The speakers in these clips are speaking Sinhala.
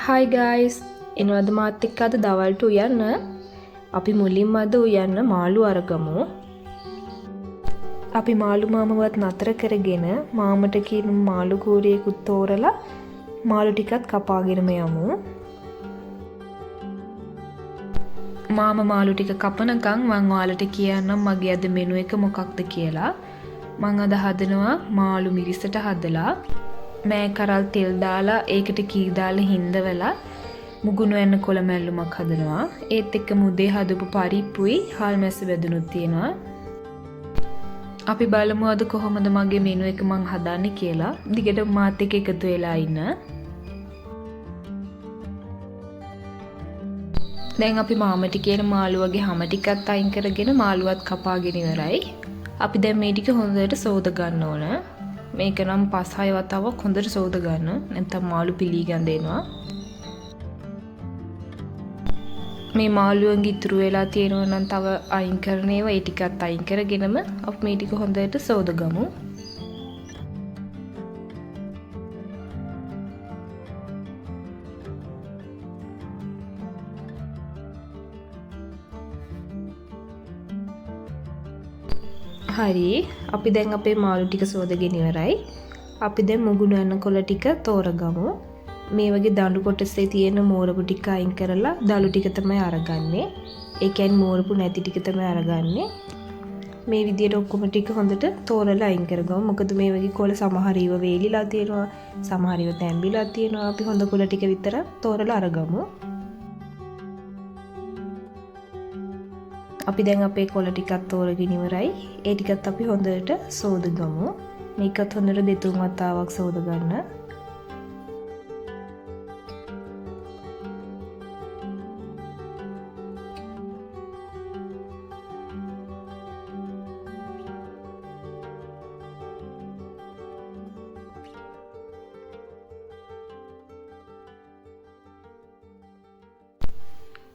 Hi guys, එනවද මාත් එක්ක අද දවල්ට උයන්න? අපි මුලින්ම අද උයන්න මාළු අරගමු. අපි මාළු මාමවත් නතර කරගෙන මාමට කියන මාළු කූරියකුත් තෝරලා මාළු ටිකත් කපාගෙනම යමු. මාම මාළු ටික කපනකම් මම ඔයාලට කියන්නම් මගේ අද මෙනු එක මොකක්ද කියලා. මම අද හදනවා මාළු මිරිසට හදලා මෑ කරල් තෙල් දාලා ඒකට කී දාලා හිඳවලා මුගුණු යන කොළ මැල්ලුමක් හදනවා. ඒත් එක්ක මුදේ හදපු පරිප්පුයි හාල් මැස්ස බෙදුනුත් තියෙනවා. අපි බලමු අද කොහොමද මගේ මෙනු එක මං හදන්නේ කියලා. දිගට මාත් එක්ක එකතු වෙලා ඉන්න. දැන් අපි මාමට කියන මාළුවගේ හැම ටිකත් අයින් කරගෙන මාළුවත් කපාගෙන ඉවරයි. අපි දැන් මේ ටික හොඳට සෝද ගන්න ඕන. මේක නම් 5-6 වතාවක් හොඳට සෝද ගන්න. නැත්නම් මාළු පිළිගඳ එනවා. මේ මාළුවෙන් ඉතුරු වෙලා තියෙනවා නම් තව අයින් කරන ඒවා ඒ ටිකත් අයින් කරගෙනම අපි මේ ටික හොඳට සෝද ගමු. හරි අපි දැන් අපේ මාළු ටික සෝදගෙන ඉවරයි. අපි දැන් මුගුණු යන කොළ ටික තෝරගමු. මේ වගේ දඬු කොටසේ තියෙන මෝරපු ටික අයින් කරලා දළු ටික තමයි අරගන්නේ. ඒ කියන්නේ මෝරපු නැති ටික තමයි අරගන්නේ. මේ විදියට ඔක්කොම ටික හොඳට තෝරලා අයින් කරගමු. මොකද මේ වගේ කොළ සමහර ඒවා වේලිලා තියෙනවා, සමහර ඒවා තැඹිලා තියෙනවා. අපි හොඳ කොළ ටික විතර තෝරලා අරගමු. අපි දැන් අපේ කොළ ටිකත් තෝරගෙන ඉවරයි. ඒ ටිකත් අපි හොඳට සෝදගමු. මේකත් හොඳට 2-3 වතාවක් සෝද ගන්න.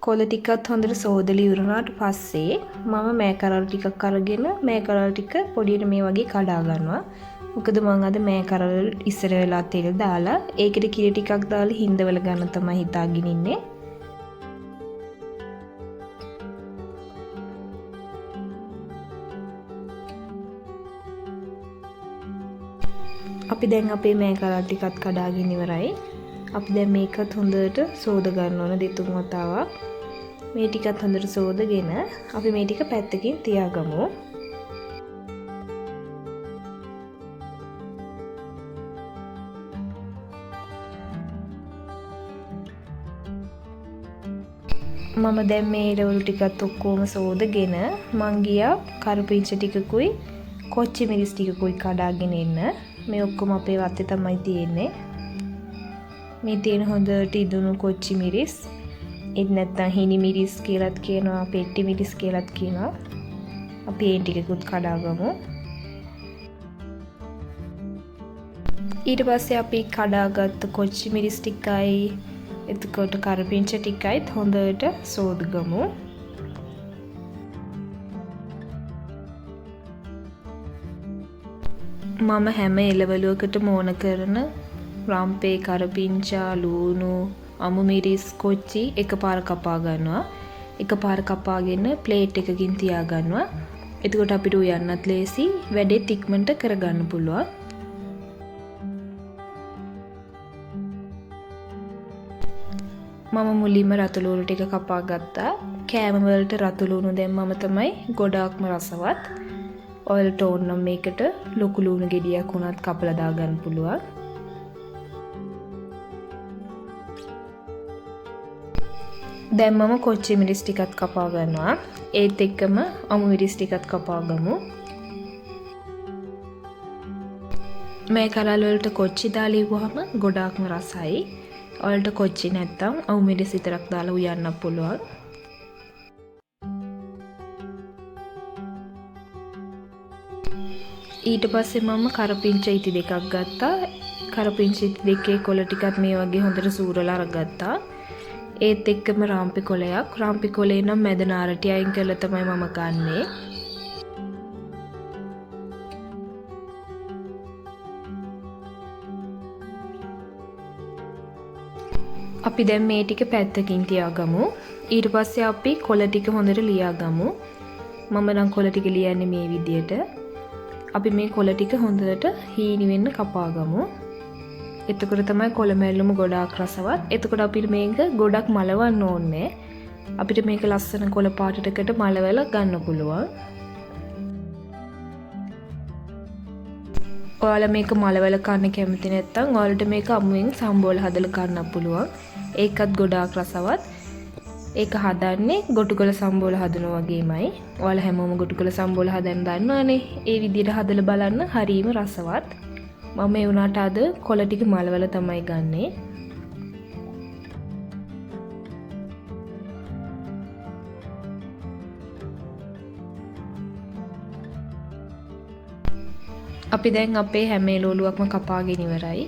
කොළ ටිකත් හොඳට සෝදලා ඉවරනාට පස්සේ මම මෑ කරල් ටිකක් අරගෙන මෑ කරල් ටික පොඩියට මේ වගේ කඩා ගන්නවා. මොකද මම අද මෑ කරල් ඉස්සර වෙලා තෙල් දාලා ඒකට කිරි ටිකක් දාලා හිඳවල ගන්න තමයි හිතාගෙන ඉන්නේ. අපි දැන් අපේ මෑ කරල් ටිකත් කඩාගෙන ඉවරයි. අපි දැන් මේකත් හොඳට සෝද ගන්න ඕන 2-3 වතාවක්. මේ ටිකත් හොඳට සෝදගෙන අපි මේ ටික පැත්තකින් තියාගමු. මම දැන් මේ ඉරවලු ටිකත් ඔක්කොම සෝදගෙන මං ගියා කරපිංච ටිකකුයි කොච්චි මිරිස් ටිකකුයි කඩාගෙන එන්න. මේ ඔක්කොම අපේ වත්තේ තමයි තියෙන්නේ. මේ තියෙන හොඳට ඉදුණු කොච්චි මිරිස්. ඒත් නැත්තම් හිනි මිරිස් කියලාත් කියනවා, පෙට්ටි මිරිස් කියලාත් කියනවා. අපි ඒ ටිකකුත් කඩාගමු. ඊට පස්සේ අපි කඩාගත්ත කොච්චි මිරිස් ටිකයි එතකොට කරපිංච ටිකයිත් හොඳට සෝදගමු. මම හැම එළවලුවකටම ඕන කරන රම්පේ, කරපිංචා, ලූණු, අමු මිරිස්, කොච්චි එකපාර කපා ගන්නවා. එකපාර කපාගෙන ප්ලේට් එකකින් තියා ගන්නවා. එතකොට අපිට උයන්නත් ලේසි, වැඩේ ඉක්මනට කරගන්න පුළුවන්. මම මුලින්ම රතු ලූණු ටික කපා ගත්තා. කෑම වලට රතු ලූණු දැම්මම තමයි ගොඩාක්ම රසවත්. ඔයාලට ඕන නම් මේකට ලොකු ලූණු ගෙඩියක් උනත් කපලා දාගන්න පුළුවන්. දැන් මම කොච්චි මිරිස් ටිකත් කපා ගන්නවා. ඒත් එක්කම අමු මිරිස් ටිකත් කපා ගමු. මේ කරල් වලට කොච්චි දාලා ඉවුවහම ගොඩාක්ම රසයි. ඔයාලට කොච්චි නැත්තම් අමු මිරිස් විතරක් දාලා උයන්න පුළුවන්. ඊට පස්සේ මම කරපිංච ඉති දෙකක් ගත්තා. කරපිංච ඉති දෙකේ කොළ ටිකත් මේ වගේ හොඳට සූරලා අරගත්තා. ඒත් එක්කම රාම්පි කොළයක්. රාම්පි කොළේ නම් මැද නාරටි අයින් කරලා තමයි මම ගන්නෙ. අපි දැන් මේ ටික පැත්තකින් තියාගමු. ඊට පස්සේ අපි කොළ ටික හොඳට ලියාගමු. මම නම් කොළ ටික ලියන්නේ මේ විදියට. අපි මේ කොළ ටික හොඳට හීනි වෙන්න කපාගමු. එතකොට තමයි කොළ මැල්ලුම ගොඩාක් රසවත්. එතකොට අපිට මේක ගොඩක් මලවන්න ඕනේ. අපිට මේක ලස්සන කොළ පාටටකට මලවලා ගන්න පුළුවන්. ඔයාලා මේක මලවල කන්න කැමති නැත්නම් ඔයාලට මේක අමුවෙන් සම්බෝල හදලා කන්න පුළුවන්. ඒකත් ගොඩාක් රසවත්. ඒක හදන්නේ ගොටුකොළ සම්බෝල හදනවා වගේමයි. ඔයාලා හැමෝම ගොටුකොළ සම්බෝල හදන්න දන්නවනේ. ඒ විදිහට හදලා බලන්න හරිම රසවත්. මම ඒ උනාට අද කොළ ටික මලවල තමයි ගන්නෙ. අපි දැන් අපේ හැම එළවලුවක්ම කපාගෙන ඉවරයි.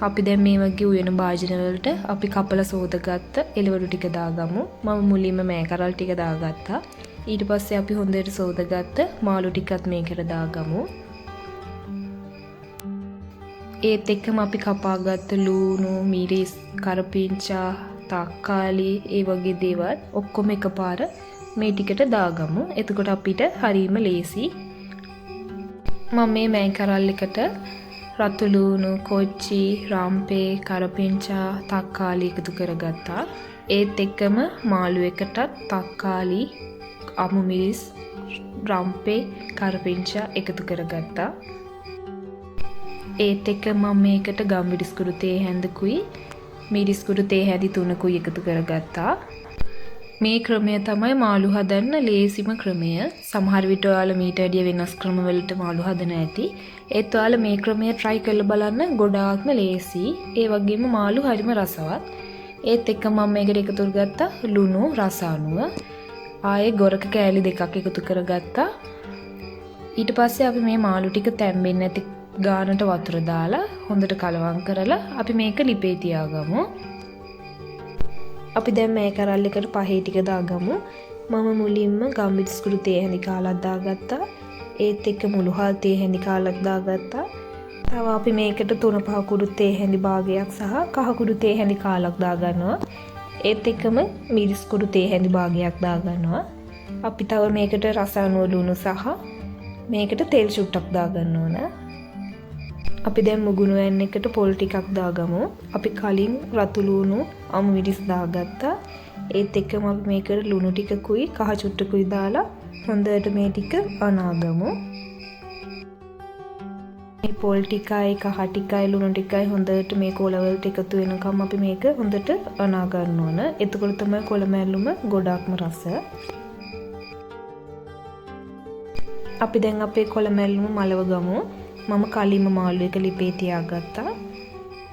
අපි දැන් මේ වගේ උයන භාජන වලට අපි කපලා සෝදගත්ත එළවලු ටික දාගමු. මම මුලින්ම මෑකරල් ටික දාගත්තා. ඊට පස්සේ අපි හොඳට සෝදගත්ත මාළු ටිකත් මේකට දාගමු. ඒත් එක්කම අපි කපාගත්ත ලූණු, මිරිස්, කරපිංචා, තක්කාලි ඒ වගේ දේවල් ඔක්කොම එකපාර මේ ටිකට දාගමු. එතකොට අපිට හරීම ලේසි. මම මේ මෑකරල් එකට රතු ලූණු, කොච්චි, රම්පේ, කරපිංචා, තක්කාලි එකතු කරගත්තා. ඒත් එක්කම මාළු එකටත් තක්කාලි, අමු මිරිස්, රම්පේ, කරපිංචා එකතු කරගත්තා. ඒත් එක්ක මම මේකට ගම්මිරිස් කුඩු තේ හැඳකුයි, මිරිස් කුඩු තේ හැඳි 3කුයි එකතු කරගත්තා. මේ ක්‍රමය තමයි මාළු හදන්න ලේසිම ක්‍රමය. සමහර විට ඔයාලා මීට වැඩිය වෙනස් ක්‍රම වලට මාළු හදන ඇති. ඒත් ඔයාලා මේ ක්‍රමය try කරලා බලන්න ගොඩාක්ම ලේසි. ඒ වගේම මාළු හරිම රසවත්. ඒත් එක්ක මම මේකට එකතු කරගත්තා ලුණු රස අනුව. ආයේ ගොරක කෑලි 2ක් එකතු කරගත්තා. ඊට පස්සේ අපි මේ මාළු ටික තැම්බෙන්නේ නැති ගානට වතුර දාලා හොඳට කලවම් කරලා අපි මේක ලිපේ තියාගමු. අපි දැන් මේ කරල් එකට පහේ ටික දාගමු. මම මුලින්ම ගම්මිරිස් කුඩු තේ හැඳි කාලක් දාගත්තා. ඒත් එක්ක මුළු හාල් තේ හැඳි කාලක් දාගත්තා. තව අපි මේකට 3-5 කුඩු තේ හැඳි භාගයක් සහ කහ කුඩු තේ හැඳි කාලක් දාගන්නවා. ඒත් එක්කම මිරිස් කුඩු තේ හැඳි භාගයක් දාගන්නවා. අපි තව මේකට රස අනුව ලුණු සහ මේකට තෙල් චුට්ටක් දාගන්න ඕන. අපි දැන් මුගුණු වැන්න එකට පොල් ටිකක් දාගමු. අපි කලින් රතු ලුණු අමු මිරිස් දාගත්තා. ඒත් එක්කම අපි මේකට ලුණු ටිකකුයි කහ චුට්ටකුයි දාලා හොඳට මේ ටික අනාගමු. මේ පොල් ටිකයි කහ ටිකයි ලුණු ටිකයි හොඳට මේ කොළ වලට එකතු වෙනකම් අපි මේක හොඳට අනා ගන්න ඕන. එතකොට තමයි කොළ මැල්ලුම ගොඩාක්ම රස. අපි දැන් අපේ කොළ මැල්ලුම මලව ගමු. මම කලින්ම මාළු එක ලිපේ තියාගත්තා.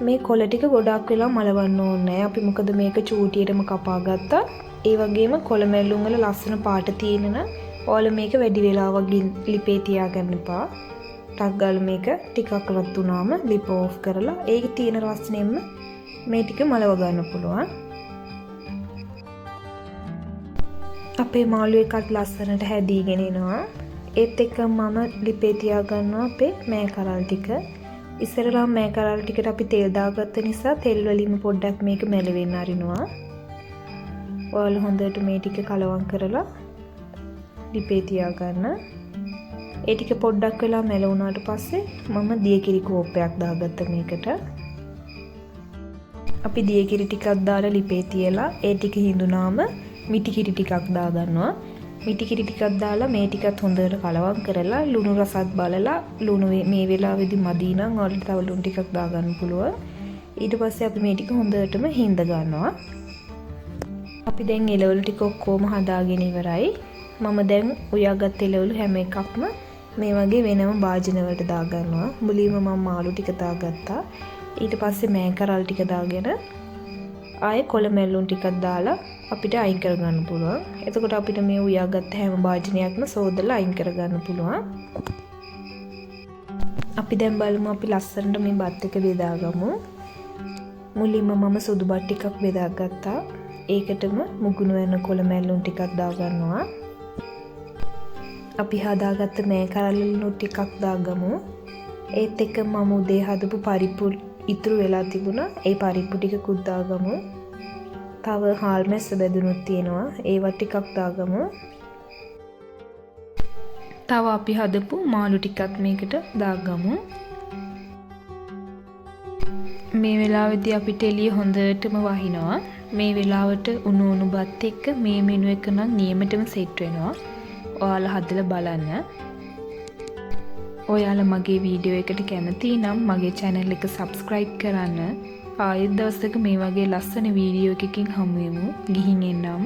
මේ කොළ ටික ගොඩාක් වෙලා මලවන්න ඕනේ. අපි මොකද මේක චූටියටම කපා ගත්තා. ඒ වගේම කොළ මැල්ලුම් වල ලස්සන පාට තියෙන ඕල මේක වැඩි වෙලාවක් ලිපේ තියාගන්න එපා. ටක් ගාලා මේක ටිකක් රත් වුණාම ලිප ඕෆ් කරලා ඒකේ තියෙන රස්නෙම මේ ටික මලව ගන්න පුළුවන්. අපේ මාළු එකත් ලස්සනට හැදීගෙන එනවා. ඒත් එක්ක මම ලිපේ තියාගන්නවා අපේ මෑකරල් ටික. ඉස්සරලා මෑකරල් ටිකට අපි තෙල් දාගත්ත නිසා තෙල් වලින්ම පොඩ්ඩක් මේක මැලවෙන්න අරිනවා. ඔයාලා හොඳට මේ ටික කලවම් කරලා ලිපේ තියාගන්න. ඒ ටික පොඩ්ඩක් වෙලා මැලවුණාට පස්සේ මම දියකිරි කෝප්පයක් දාගත්ත මේකට. අපි දියකිරි ටිකක් දාලා ලිපේ තියලා ඒ ටික හිඳුනාම මිටි කිරි ටිකක් දාගන්නවා. මිටි කිරි ටිකක් දාලා මේ ටිකත් හොඳට කලවම් කරලා ලුණු රසත් බලලා ලුණු මේ වෙලාවේදී මදි නම් ඔයාලට තව ලුණු ටිකක් දාගන්න පුළුවන්. ඊට පස්සේ අපි මේ ටික හොඳටම හිඳ ගන්නවා. අපි දැන් එළවලු ටික ඔක්කොම හදාගෙන ඉවරයි. මම දැන් උයාගත් එළවලු හැම එකක්ම මේ වගේ වෙනම භාජන වලට දාගන්නවා. මුලින්ම මම මාළු ටික දාගත්තා. ඊට පස්සේ මෑකරල් ටික දාගෙන ආයේ කොළ මැල්ලුම් ටිකක් දාලා අපිට අයින් කරගන්න පුළුවන්. එතකොට අපිට මේ උයාගත්ත හැම භාජනයක්ම සෝදලා අයින් කරගන්න පුළුවන්. අපි දැන් බලමු අපි ලස්සනට මේ බත් එක බෙදාගමු. මුලින්ම මම සුදු බත් ටිකක් බෙදාගත්තා. ඒකටම මුගුණු වෙන කොළ මැල්ලුම් ටිකක් දාගන්නවා. අපි හදාගත්ත මෑකරල් ලුණු ටිකක් දාගමු. ඒත් එක්ක මම උදේ හදපු පරිප්පු ඉතුරු වෙලා තිබුණා. ඒ පරිප්පු ටිකකුත් දාගමු. තව හාල් මැස්ස බැදුනුත් තියෙනවා. ඒවත් ටිකක් දාගමු. තව අපි හදපු මාළු ටිකත් මේකට දාගමු. මේ වෙලාවේදී අපිට එළිය හොඳටම වහිනවා. මේ වෙලාවට උණු බත් එක්ක මේ මෙනු එක නම් නියමටම සෙට් වෙනවා. ඔයාලා හදලා බලන්න. ඔයාලා මගේ වීඩියෝ එකට කැමති නම් මගේ channel එක subscribe කරන්න. ආයෙත් දවසක මේ වගේ ලස්සන වීඩියෝ එකකින් හමු වෙමු. ගිහින් එන්නම්.